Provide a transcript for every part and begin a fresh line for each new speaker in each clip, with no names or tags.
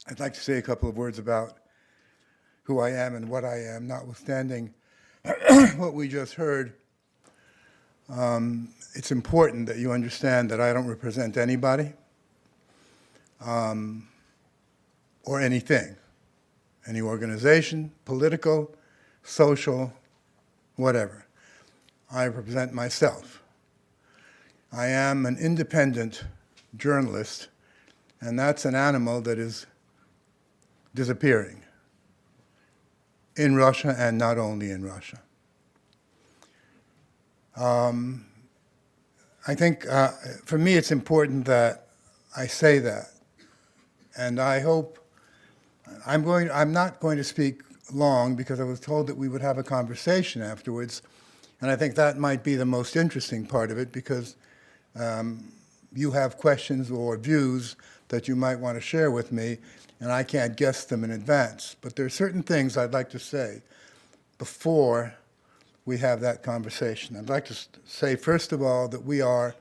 I'd like to say a couple of words about who I am and what I am, notwithstanding what we just heard. It's important that you understand that I don't represent anybody or anything, any organization, political, social, whatever. I represent myself. I am an independent journalist, and that's an animal that is disappearing in Russia and not only in Russia. I think for me it's important that I say that, and I hope I'm not going to speak long because I was told that we would have a conversation afterwards, and I think that might be the most interesting part of it because you have questions or views that you might want to share with me, and I can't guess them in advance. But there are certain things I'd like to say before we have that conversation. I'd like to say, first of all, that we are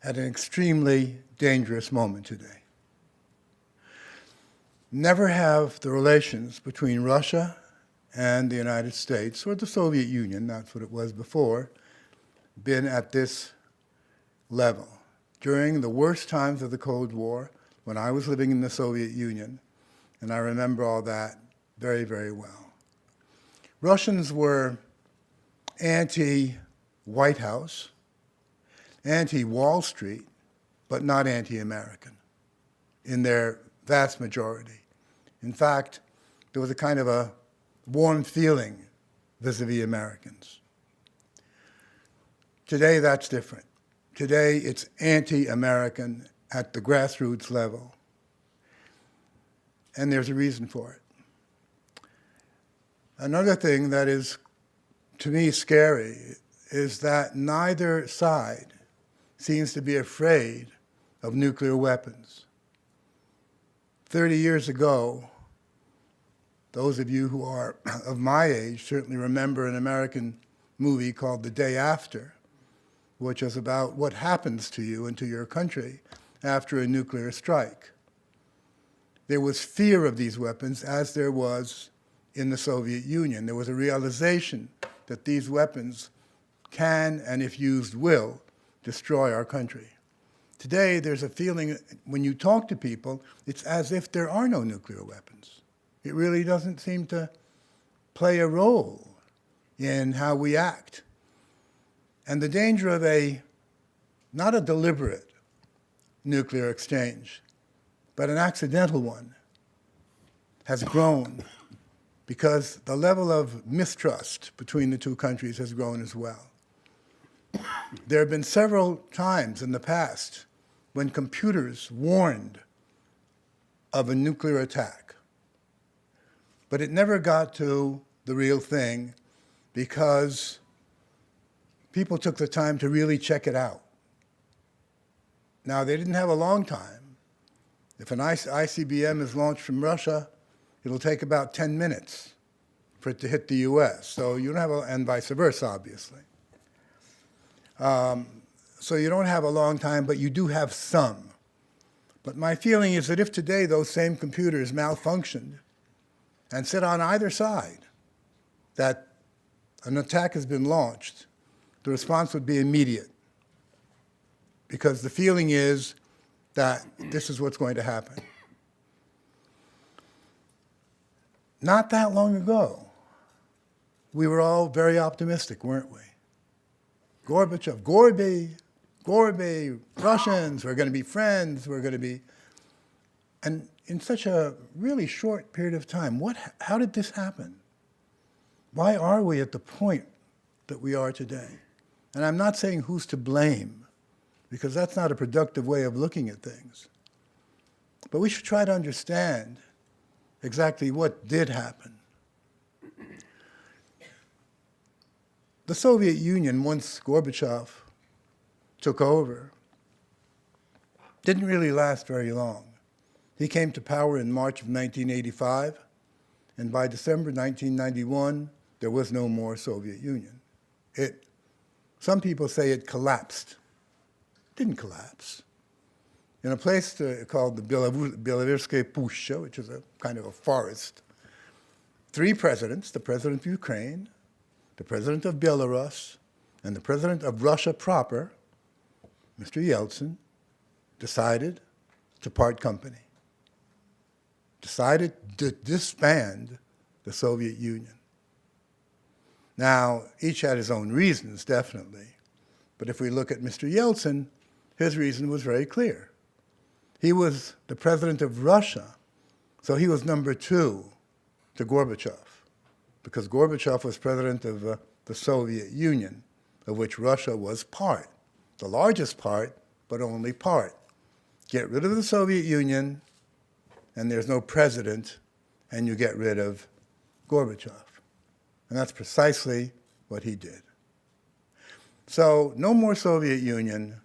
at an extremely dangerous moment today. Never have the relations between Russia and the United States, or the Soviet Union, that's what it was before, been at this level. During the worst times of the Cold War, when I was living in the Soviet Union, and I remember all that very, very well. Russians were anti-White House, anti-Wall Street, but not anti-American in their vast majority. In fact, there was a kind of a warm feeling vis-a-vis Americans. Today, that's different. Today, it's anti-American at the grassroots level, and there's a reason for it. Another thing that is, to me, scary is that neither side seems to be afraid of nuclear weapons. 30 years ago, those of you who are of my age certainly remember an American movie called The Day After, which is about what happens to you and to your country after a nuclear strike. There was fear of these weapons, as there was in the Soviet Union. There was a realization that these weapons can, and if used will, destroy our country. Today, there's a feeling, when you talk to people, it's as if there are no nuclear weapons. It really doesn't seem to play a role in how we act. And the danger of not a deliberate nuclear exchange, but an accidental one, has grown because the level of mistrust between the two countries has grown as well. There have been several times in the past when computers warned of a nuclear attack, but it never got to the real thing because people took the time to really check it out. Now, they didn't have a long time. If an ICBM is launched from Russia, it'll take about 10 minutes for it to hit the US. So you don't have and vice versa, obviously. So you don't have a long time, but you do have some. But my feeling is that if today those same computers malfunctioned and said on either side that an attack has been launched, the response would be immediate. Because the feeling is that this is what's going to happen. Not that long ago, we were all very optimistic, weren't we? Gorbachev, Gorby, Russians, we're going to be friends, we're going to be... And in such a really short period of time, how did this happen? Why are we at the point that we are today? And I'm not saying who's to blame, because that's not a productive way of looking at things. But we should try to understand exactly what did happen. The Soviet Union, once Gorbachev took over, didn't really last very long. He came to power in March of 1985, and by December 1991, there was no more Soviet Union. Some people say it collapsed. It didn't collapse. in a place called the Belaruskaya Pushcha, which is a kind of a forest, 3 presidents, the president of Ukraine, the president of Belarus, and the president of Russia proper, Mr. Yeltsin, decided to part company, decided to disband the Soviet Union. Now, each had his own reasons, definitely. But if we look at Mr. Yeltsin, his reason was very clear. He was the president of Russia, so he was number 2 to Gorbachev, because Gorbachev was president of the Soviet Union, of which Russia was part, the largest part, but only part. Get rid of the Soviet Union, and there's no president, and you get rid of Gorbachev. And that's precisely what he did. So no more Soviet Union,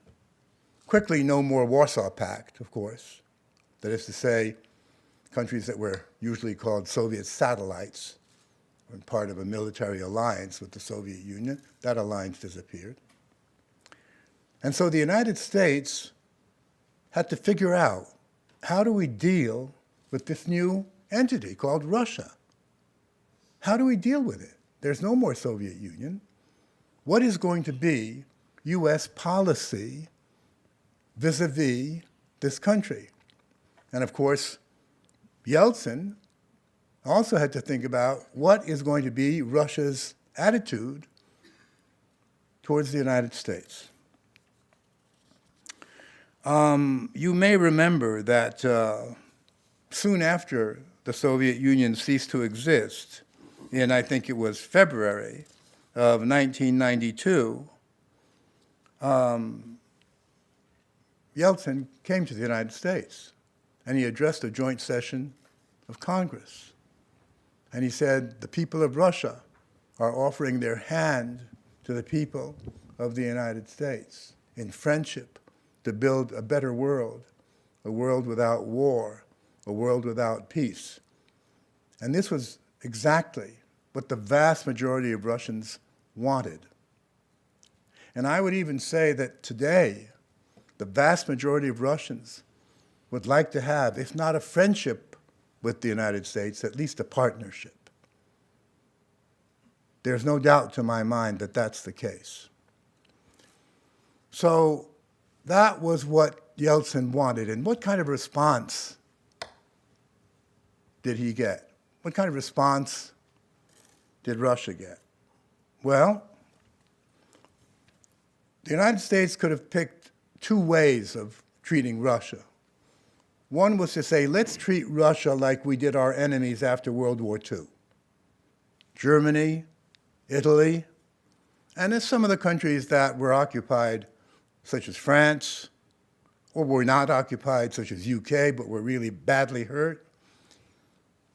quickly no more Warsaw Pact, of course. That is to say, countries that were usually called Soviet satellites were part of a military alliance with the Soviet Union. That alliance disappeared. And so the United States had to figure out, how do we deal with this new entity called Russia? How do we deal with it? There's no more Soviet Union. What is going to be U.S. policy vis-a-vis this country? And of course, Yeltsin also had to think about what is going to be Russia's attitude towards the United States. You may remember that soon after the Soviet Union ceased to exist, in, I think it was February of 1992, Yeltsin came to the United States, and he addressed a joint session of Congress. And he said, the people of Russia are offering their hand to the people of the United States in friendship to build a better world, a world without war, a world without peace. And this was exactly what the vast majority of Russians wanted. And I would even say that today, the vast majority of Russians would like to have, if not a friendship with the United States, at least a partnership. There's no doubt to my mind that that's the case. So that was what Yeltsin wanted. And what kind of response did he get? What kind of response did Russia get? Well, the United States could have picked 2 ways of treating Russia. One was to say, let's treat Russia like we did our enemies after World War II. Germany, Italy, and there's some of the countries that were occupied, such as France, or were not occupied, such as UK, but were really badly hurt.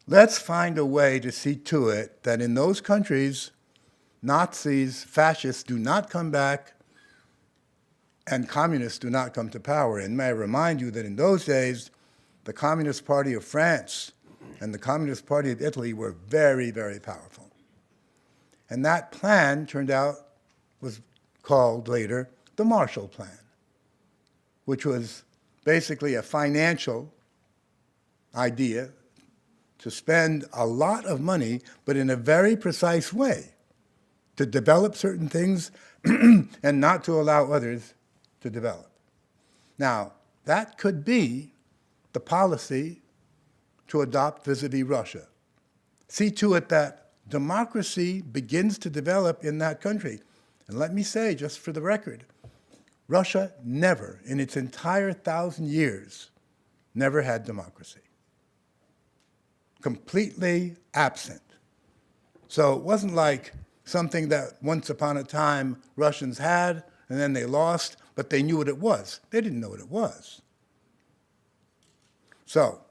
Let's find a way to see to it that in those countries, Nazis, fascists do not come back, and communists do not come to power. And may I remind you that in those days, the Communist Party of France and the Communist Party of Italy were very, very powerful. And that plan turned out, was called later the Marshall Plan, which was basically a financial idea to spend a lot of money, but in a very precise way, to develop certain things and not to allow others to develop. Now, that could be the policy to adopt vis-a-vis Russia. See to it that democracy begins to develop in that country. And let me say, just for the record, Russia never, in its entire 1,000 years, never had democracy. Completely absent. So it wasn't like something that once upon a time Russians had and then they lost, but they knew what it was. They didn't know what it was. So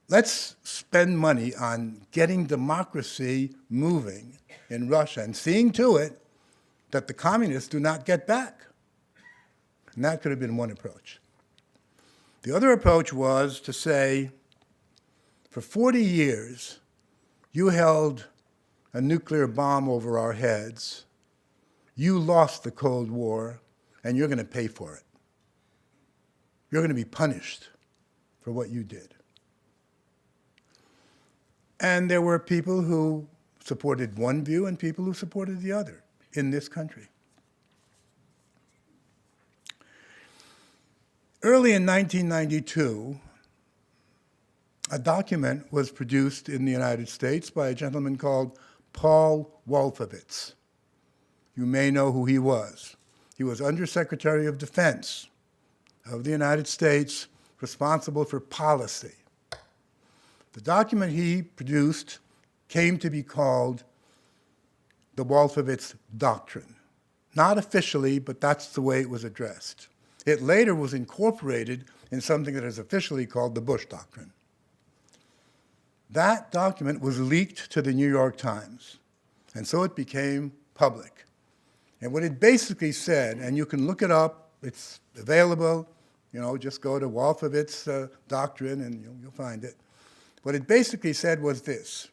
let's spend money on getting democracy moving in Russia and seeing to it that the communists do not get back. And that could have been one approach. The other approach was to say, for 40 years, you held a nuclear bomb over our heads. You lost the Cold War, and you're going to pay for it. you're going to be punished for what you did. And there were people who supported one view and people who supported the other in this country. Early in 1992, a document was produced in the United States by a gentleman called Paul Wolfowitz. You may know who he was. He was Undersecretary of Defense of the United States, responsible for policy. The document he produced came to be called the Wolfowitz Doctrine. Not officially, but that's the way it was addressed. It later was incorporated in something that is officially called the Bush Doctrine. That document was leaked to the New York Times, and so it became public. And what it basically said, and you can look it up, it's available, just go to Wolfowitz Doctrine and you'll find it. What it basically said was this: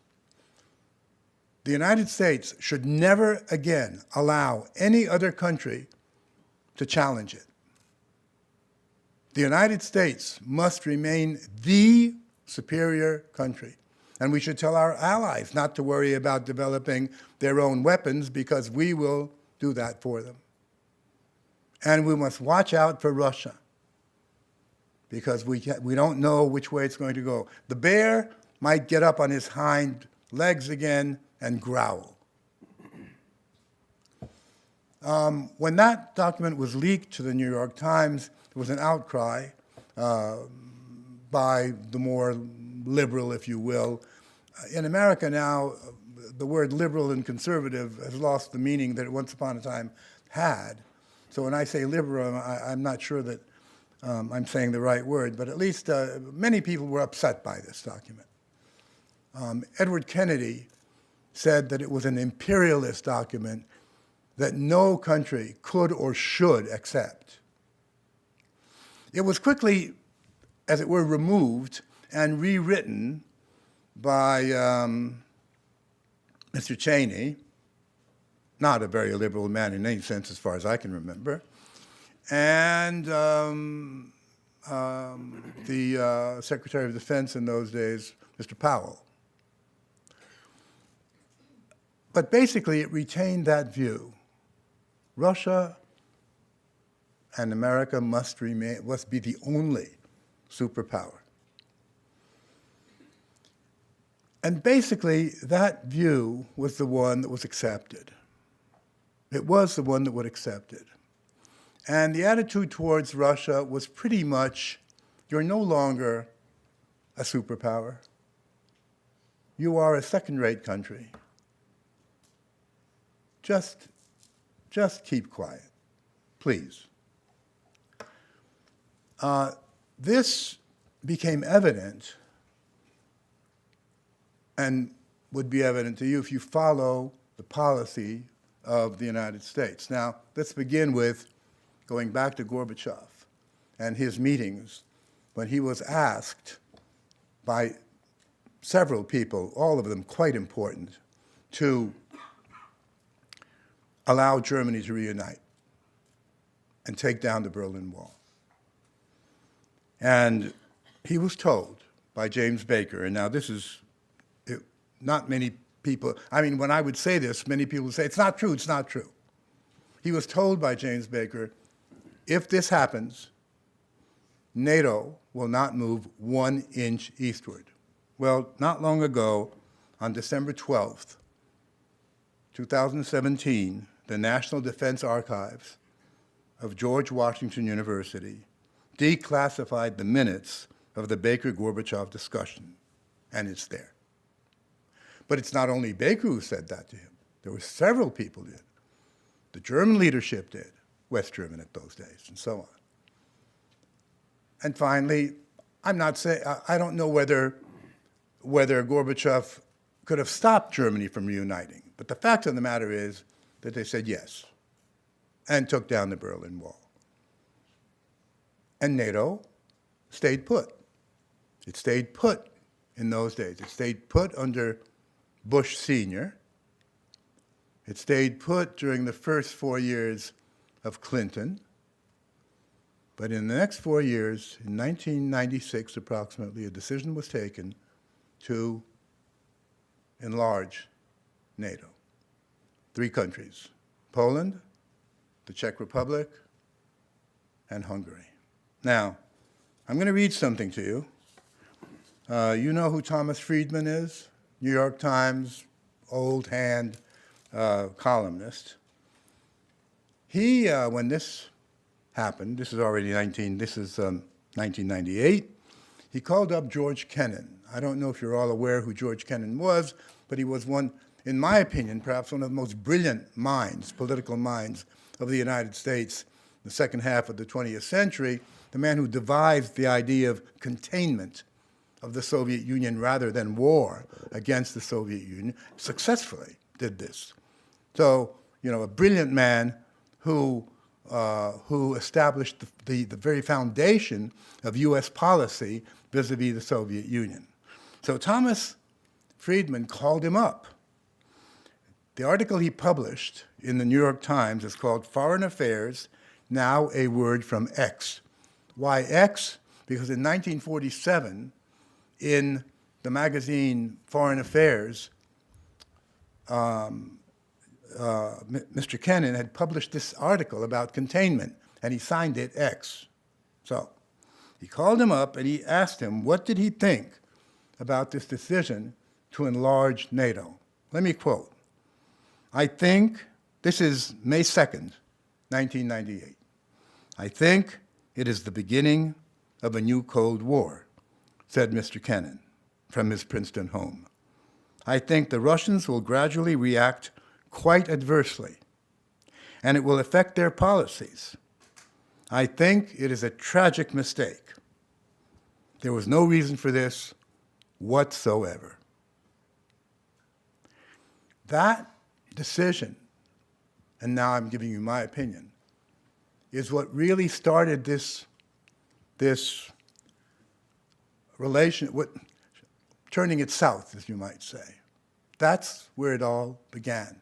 the United States should never again allow any other country to challenge it. The United States must remain the superior country. And we should tell our allies not to worry about developing their own weapons because we will do that for them. And we must watch out for Russia because we don't know which way it's going to go. The bear might get up on his hind legs again and growl. When that document was leaked to the New York Times, there was an outcry by the more liberal, if you will. In America now, the word liberal and conservative has lost the meaning that it once upon a time had. So when I say liberal, I'm not sure that I'm saying the right word, but at least many people were upset by this document. Edward Kennedy said that it was an imperialist document that no country could or should accept. It was quickly, as it were, removed and rewritten by Mr. Cheney, not a very liberal man in any sense as far as I can remember, and the Secretary of Defense in those days, Mr. Powell. But basically it retained that view. Russia and America must be the only superpower. And basically, that view was the one that was accepted. It was the one that was accepted. And the attitude towards Russia was pretty much, you're no longer a superpower. You are a second-rate country. Just keep quiet, please. This became evident and would be evident to you if you follow the policy of the United States. Now, let's begin with going back to Gorbachev and his meetings when he was asked by several people, all of them quite important, to allow Germany to reunite and take down the Berlin Wall. And he was told by James Baker, and now this is not many people, when I would say this, many people would say, it's not true, it's not true. He was told by James Baker, if this happens, NATO will not move 1 inch eastward. Well, not long ago, on December 12th, 2017, the National Defense Archives of George Washington University declassified the minutes of the Baker-Gorbachev discussion, and it's there. But it's not only Baker who said that to him. There were several people did. The German leadership did, West German at those days, and so on. And finally, I don't know whether Gorbachev could have stopped Germany from reuniting, but the fact of the matter is that they said yes and took down the Berlin Wall. And NATO stayed put. It stayed put in those days. It stayed put under Bush Sr. It stayed put during the first 4 years of Clinton. But in the next 4 years, in 1996 approximately, a decision was taken to enlarge NATO. 3 countries: Poland, the Czech Republic, and Hungary. Now, I'm going to read something to you. You know who Thomas Friedman is? New York Times, old hand columnist. He, when this happened, this is 1998, he called up George Kennan. I don't know if you're all aware who George Kennan was, but he was one, in my opinion, perhaps one of the most brilliant minds, political minds of the United States in the second half of the 20th century, the man who devised the idea of containment of the Soviet Union rather than war against the Soviet Union, successfully did this. So, a brilliant man who established the very foundation of U.S. policy vis-a-vis the Soviet Union. So Thomas Friedman called him up. The article he published in the New York Times is called Foreign Affairs, Now a Word from X. Why X? Because in 1947, in the magazine Foreign Affairs, Mr. Kennan had published this article about containment, and he signed it X. So he called him up and he asked him, what did he think about this decision to enlarge NATO? Let me quote. I think, this is May 2nd, 1998. I think it is the beginning of a new Cold War, said Mr. Kennan from his Princeton home. I think the Russians will gradually react quite adversely, and it will affect their policies. I think it is a tragic mistake. There was no reason for this whatsoever. That decision, and now I'm giving you my opinion, is what really started this relation, turning it south, as you might say. That's where it all began.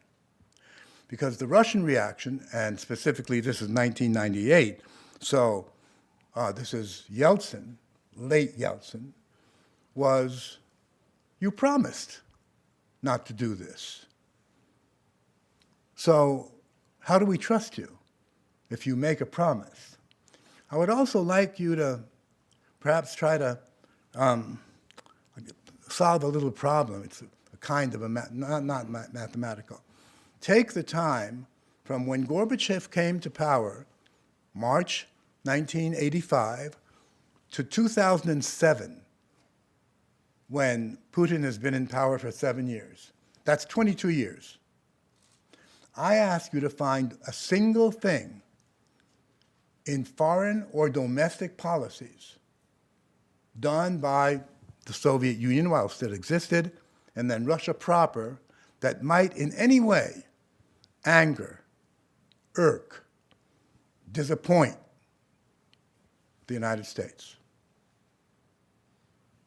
Because the Russian reaction, and specifically this is 1998, so this is Yeltsin, late Yeltsin, was, you promised not to do this. So how do we trust you if you make a promise? I would also like you to perhaps try to solve a little problem. It's a kind of not mathematical. Take the time from when Gorbachev came to power, March 1985, to 2007, when Putin has been in power for 7 years. That's 22 years. I ask you to find a single thing in foreign or domestic policies done by the Soviet Union while it still existed, and then Russia proper, that might in any way anger, irk, disappoint the United States.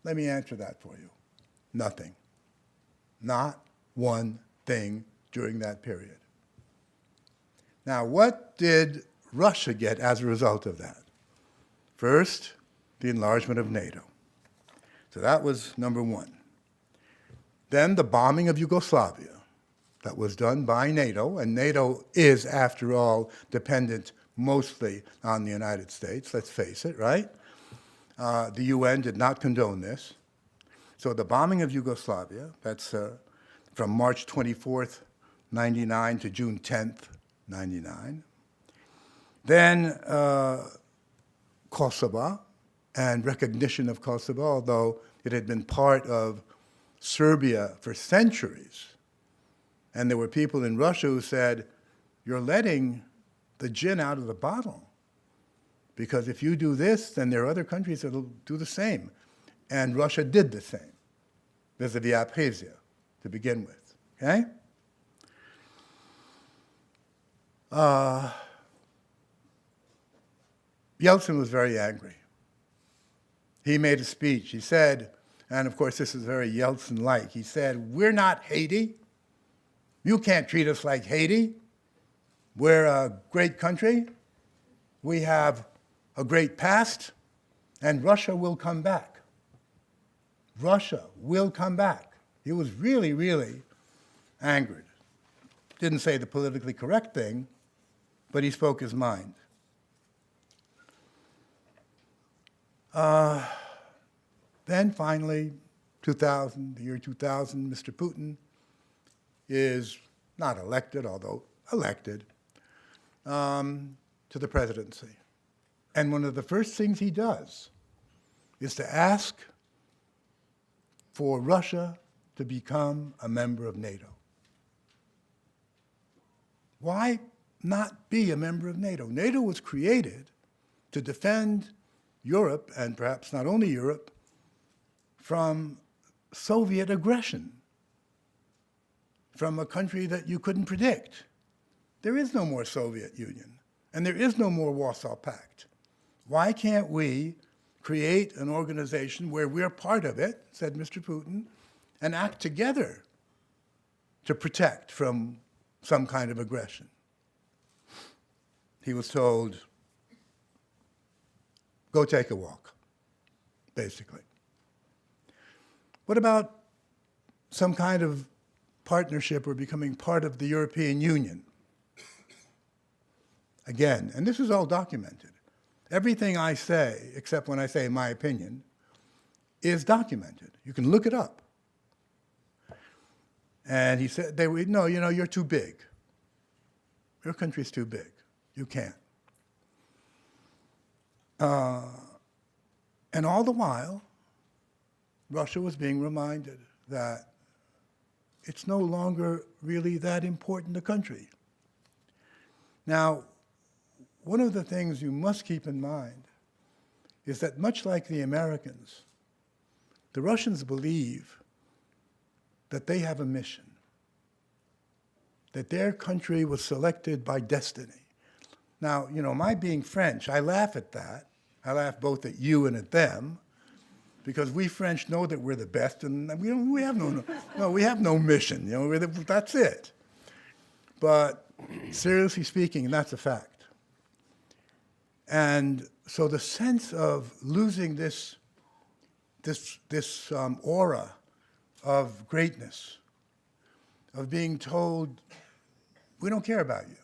Let me answer that for you. Nothing. Not one thing during that period. Now, what did Russia get as a result of that? First, the enlargement of NATO. So that was number one. Then the bombing of Yugoslavia. That was done by NATO, and NATO is, after all, dependent mostly on the United States, let's face it, right? The UN did not condone this. So the bombing of Yugoslavia, that's from March 24th, 99 to June 10th, 99. Then Kosovo, and recognition of Kosovo, although it had been part of Serbia for centuries. And there were people in Russia who said, you're letting the gin out of the bottle. Because if you do this, then there are other countries that will do the same. And Russia did the same, vis-a-vis Abkhazia, to begin with, okay? Yeltsin was very angry. He made a speech. He said, and of course this is very Yeltsin-like, he said, we're not Haiti. You can't treat us like Haiti. We're a great country. We have a great past, and Russia will come back. Russia will come back. He was really, really angered. Didn't say the politically correct thing, but he spoke his mind. Then finally, the year 2000, Mr. Putin is not elected, although elected, to the presidency. And one of the first things he does is to ask for Russia to become a member of NATO. Why not be a member of NATO? NATO was created to defend Europe, and perhaps not only Europe, from Soviet aggression, from a country that you couldn't predict. There is no more Soviet Union, and there is no more Warsaw Pact. Why can't we create an organization where we're part of it, said Mr. Putin, and act together to protect from some kind of aggression? He was told, go take a walk, basically. What about some kind of partnership or becoming part of the European Union? Again, and this is all documented. Everything I say, except when I say my opinion, is documented. You can look it up. And he said, no, you're too big. Your country's too big. You can't. And all the while, Russia was being reminded that it's no longer really that important a country. Now, one of the things you must keep in mind is that much like the Americans, the Russians believe that they have a mission, that their country was selected by destiny. Now, my being French, I laugh at that. I laugh both at you and at them, because we French know that we're the best, and we have no mission. That's it. But seriously speaking, that's a fact. And so the sense of losing this aura of greatness, of being told, we don't care about you.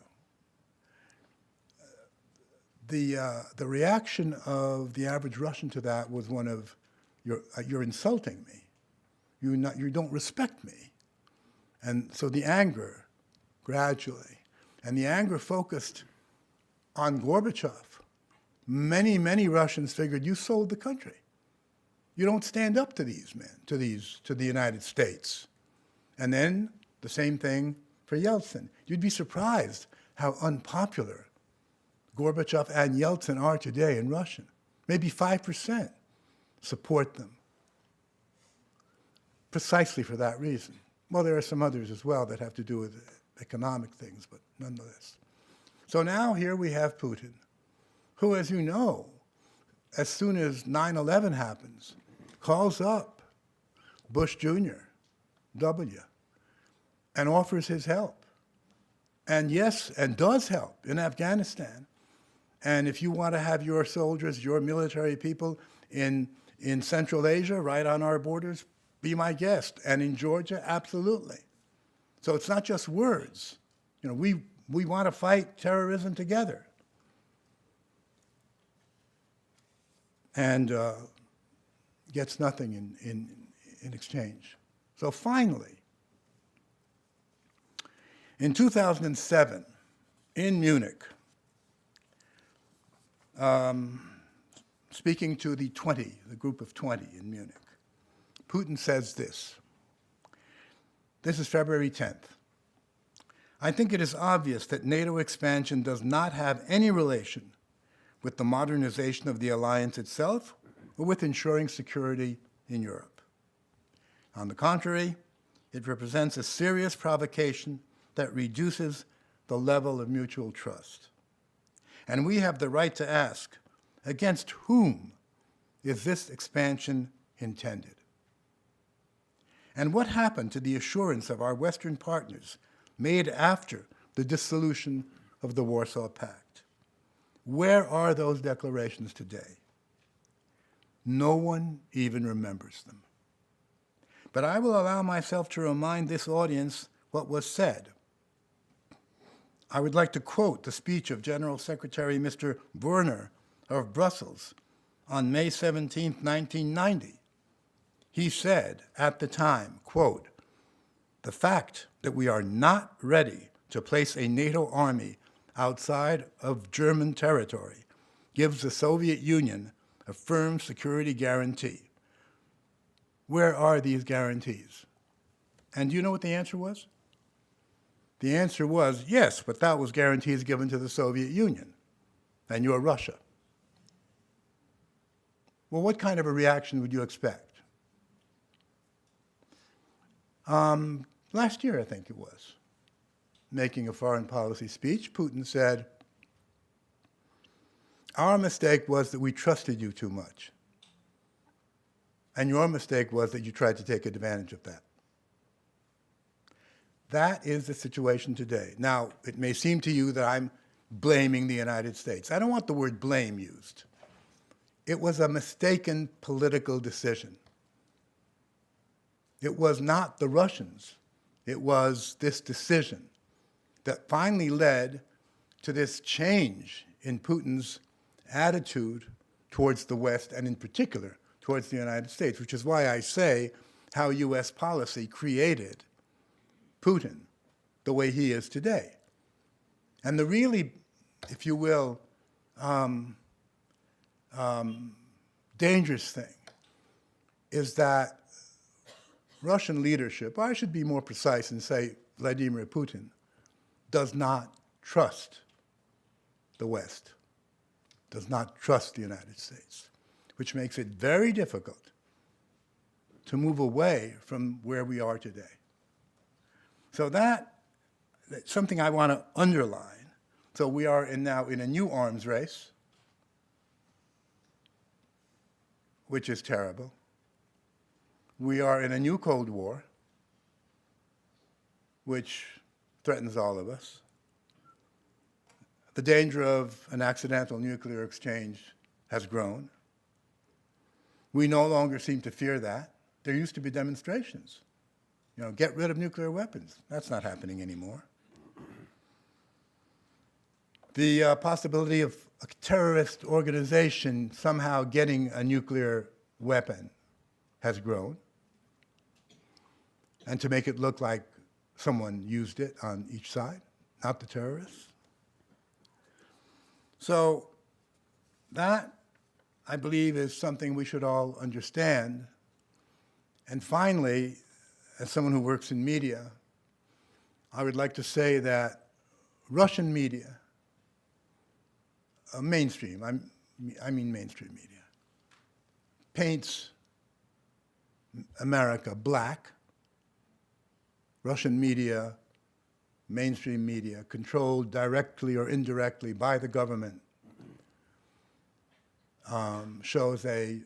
The reaction of the average Russian to that was one of, you're insulting me. You don't respect me. And so the anger, gradually, and the anger focused on Gorbachev. Many, many Russians figured, you sold the country. You don't stand up to these men, to the United States. And then the same thing for Yeltsin. You'd be surprised how unpopular Gorbachev and Yeltsin are today in Russia. Maybe 5% support them, precisely for that reason. Well, there are some others as well that have to do with economic things, but nonetheless. So now here we have Putin, who, as you know, as soon as 9/11 happens, calls up Bush Jr., W., and offers his help. And yes, and does help in Afghanistan. And if you want to have your soldiers, your military people in Central Asia, right on our borders, be my guest. And in Georgia, absolutely. So it's not just words. We want to fight terrorism together. And gets nothing in exchange. So finally, in 2007, in Munich, speaking to the group of 20 in Munich, Putin says this. This is February 10th. I think it is obvious that NATO expansion does not have any relation with the modernization of the alliance itself or with ensuring security in Europe. On the contrary, it represents a serious provocation that reduces the level of mutual trust. And we have the right to ask, against whom is this expansion intended? And what happened to the assurance of our Western partners made after the dissolution of the Warsaw Pact? Where are those declarations today? No one even remembers them. But I will allow myself to remind this audience what was said. I would like to quote the speech of General Secretary Mr. Pozner of Brussels on May 17, 1990. He said at the time, quote, "The fact that we are not ready to place a NATO army outside of German territory gives the Soviet Union a firm security guarantee." Where are these guarantees? And do you know what the answer was? The answer was, yes, but that was guarantees given to the Soviet Union, and you're Russia. Well, what kind of a reaction would you expect? Last year, I think it was, making a foreign policy speech, Putin said, "Our mistake was that we trusted you too much. And your mistake was that you tried to take advantage of that." That is the situation today. Now, it may seem to you that I'm blaming the United States. I don't want the word blame used. It was a mistaken political decision. It was not the Russians. It was this decision that finally led to this change in Putin's attitude towards the West, and in particular towards the United States, which is why I say how U.S. policy created Putin the way he is today. And the really, if you will, dangerous thing is that Russian leadership, or I should be more precise and say Vladimir Putin, does not trust the West, does not trust the United States, which makes it very difficult to move away from where we are today. So that's something I want to underline. So we are now in a new arms race, which is terrible. We are in a new Cold War, which threatens all of us. The danger of an accidental nuclear exchange has grown. We no longer seem to fear that. There used to be demonstrations. You know, get rid of nuclear weapons. That's not happening anymore. The possibility of a terrorist organization somehow getting a nuclear weapon has grown. And to make it look like someone used it on each side, not the terrorists. So that, I believe, is something we should all understand. And finally, as someone who works in media, I would like to say that Russian media, mainstream, I mean mainstream media, paints America black. Russian media, mainstream media, controlled directly or indirectly by the government, shows an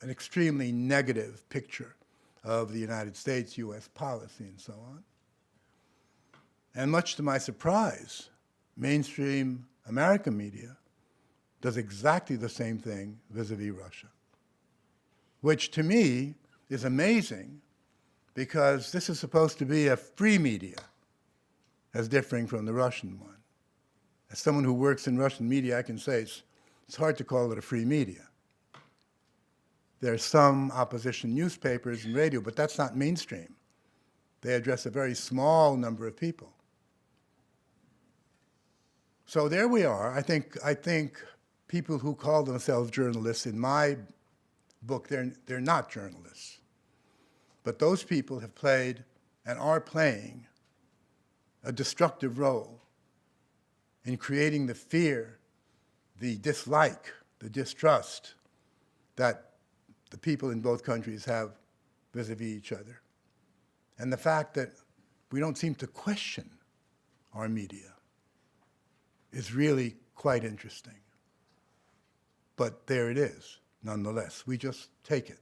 extremely negative picture of the United States, U.S. policy, and so on. And much to my surprise, mainstream American media does exactly the same thing vis-a-vis Russia, which to me is amazing, because this is supposed to be a free media, as differing from the Russian one. As someone who works in Russian media, I can say it's hard to call it a free media. There are some opposition newspapers and radio, but that's not mainstream. They address a very small number of people. So there we are. I think people who call themselves journalists, in my book, they're not journalists. But those people have played and are playing a destructive role in creating the fear, the dislike, the distrust that the people in both countries have vis-a-vis each other. And the fact that we don't seem to question our media is really quite interesting. But there it is, nonetheless. We just take it.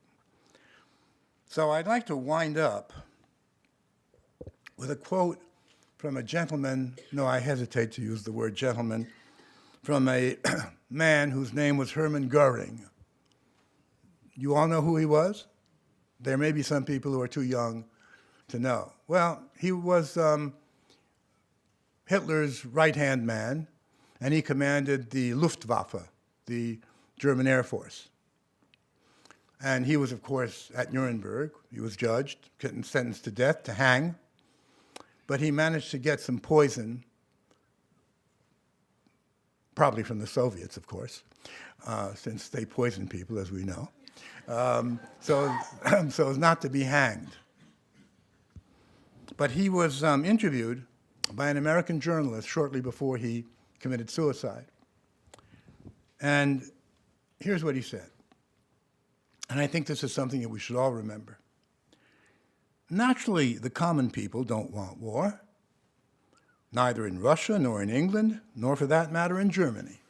So I'd like to wind up with a quote from a gentleman. No, I hesitate to use the word gentleman, from a man whose name was Hermann Goering. You all know who he was? There may be some people who are too young to know. Well, he was Hitler's right-hand man, and he commanded the Luftwaffe, the German Air Force. And he was, of course, at Nuremberg. He was judged, sentenced to death, to hang. But he managed to get some poison, probably from the Soviets, of course, since they poison people, as we know, so as not to be hanged. But he was interviewed by an American journalist shortly before he committed suicide. And here's what he said. And I think this is something that we should all remember. Naturally, the common people don't want war, neither in Russia, nor in England, nor for that matter in Germany.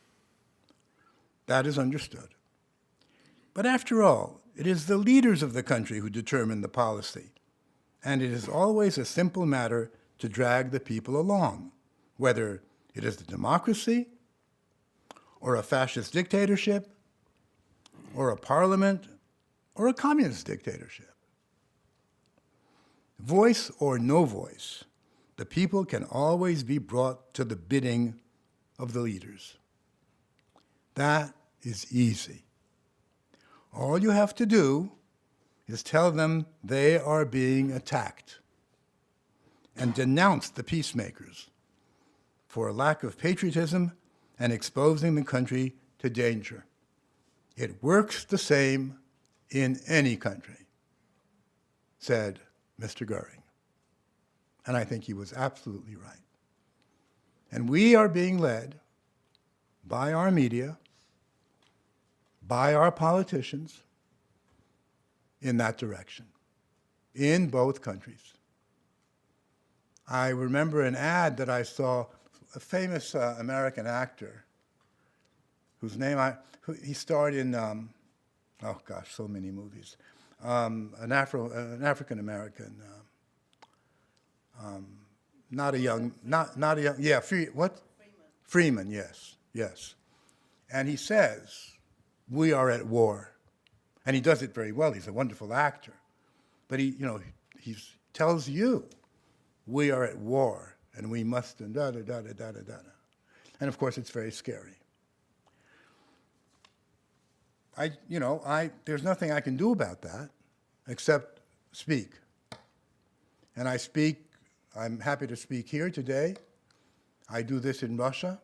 That is understood. But after all, it is the leaders of the country who determine the policy, and it is always a simple matter to drag the people along, whether it is a democracy, or a fascist dictatorship, or a parliament, or a communist dictatorship. Voice or no voice, the people can always be brought to the bidding of the leaders. That is easy. All you have to do is tell them they are being attacked and denounce the peacemakers for a lack of patriotism and exposing the country to danger. It works the same in any country, said Mr. Goering. And I think he was absolutely right. And we are being led by our media, by our politicians, in that direction, in both countries. I remember an ad that I saw, a famous American actor, whose name he starred in, oh gosh, so many movies. An African-American, not a young, yeah, Freeman, yes. And he says, we are at war. And he does it very well. He's a wonderful actor. But he tells you, we are at war, and we must, and da-da-da-da-da-da-da. And of course, it's very scary. There's nothing I can do about that except speak. And I speak, I'm happy to speak here today. I do this in Russia,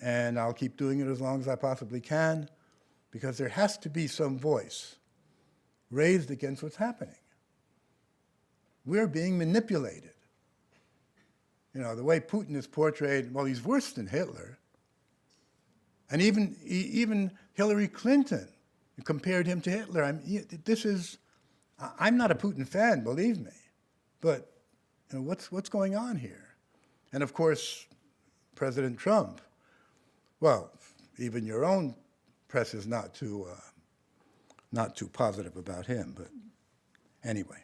and I'll keep doing it as long as I possibly can, because there has to be some voice raised against what's happening. We're being manipulated. The way Putin is portrayed, well, he's worse than Hitler. And even Hillary Clinton compared him to Hitler. I'm not a Putin fan, believe me, but what's going on here? And of course, President Trump, well, even your own press is not too positive about him, but anyway.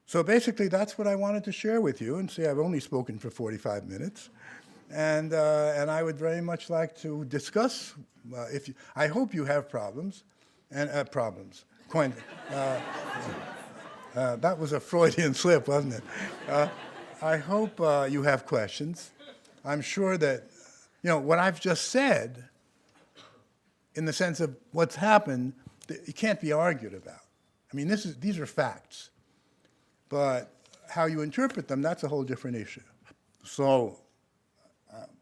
So basically, that's what I wanted to share with you. And see, I've only spoken for 45 minutes. And I would very much like to discuss, I hope you have problems, and problems. That was a Freudian slip, wasn't it? I hope you have questions. I'm sure that, what I've just said, in the sense of what's happened, it can't be argued about. I mean, these are facts. But how you interpret them, that's a whole different issue. So,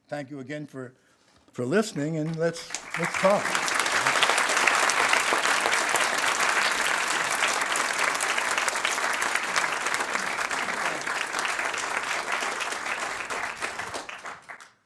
thank you again for listening, and let's talk.